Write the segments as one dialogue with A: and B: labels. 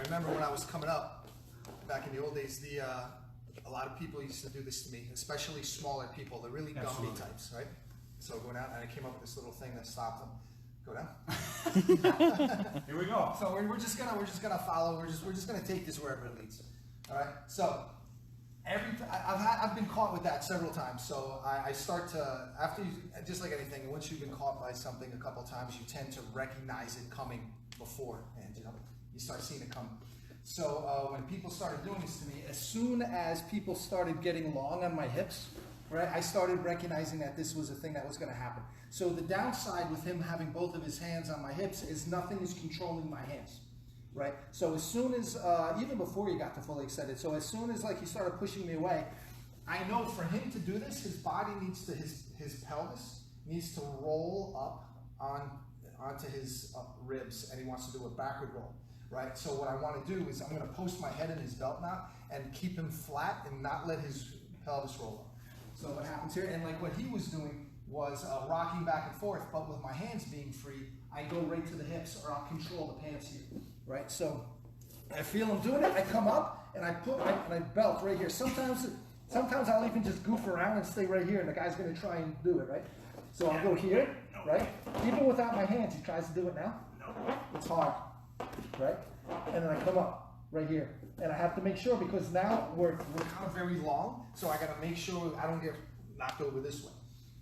A: remember when I was coming up, back in the old days, a lot of people used to do this to me, especially smaller people, the really Gumby types, right? So going out, and I came up with this little thing that stopped them. Go down.
B: Here we go.
A: So we're just gonna follow. We're just gonna take this wherever it leads. All right. So I've been caught with that several times. So I start to, after you, just like anything, once you've been caught by something a couple of times, you tend to recognize it coming before, and you start seeing it come. So when people started doing this to me, as soon as people started getting long on my hips, right, I started recognizing that this was a thing that was going to happen. So the downside with him having both of his hands on my hips is nothing is controlling my hands, right? So as soon as, even before he got to fully extended, so as soon as like he started pushing me away, I know for him to do this, his body needs to, his pelvis needs to roll up onto his ribs, and he wants to do a backward roll. Right, so what I want to do is I'm going to post my head in his belt knot and keep him flat and not let his pelvis roll up. So what happens here, and like what he was doing was rocking back and forth, but with my hands being free, I go right to the hips, or I'll control the pants here, right? So I feel him doing it, I come up and I put my belt right here. Sometimes I'll even just goof around and stay right here, and the guy's going to try and do it, right? So I'll go here, right? Even without my hands, he tries to do it now. It's hard. Right? And then I come up right here. And I have to make sure, because now we're kind of very long, so I got to make sure I don't get knocked over this way.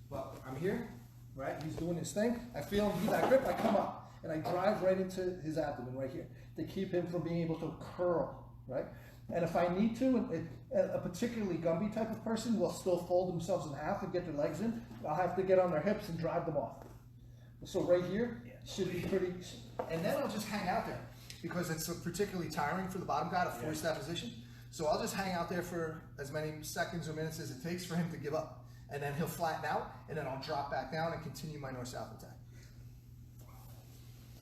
A: But I'm here, right? He's doing his thing. I feel him do that grip. I come up and I drive right into his abdomen right here to keep him from being able to curl, right? And if I need to, a particularly Gumby type of person will still fold themselves in half and get their legs in. I'll have to get on their hips and drive them off. So right here should be pretty, and then I'll just hang out there, because it's particularly tiring for the bottom guy to force that position. So I'll just hang out there for as many seconds or minutes as it takes for him to give up. And then he'll flatten out, and then I'll drop back down and continue my north-south attack.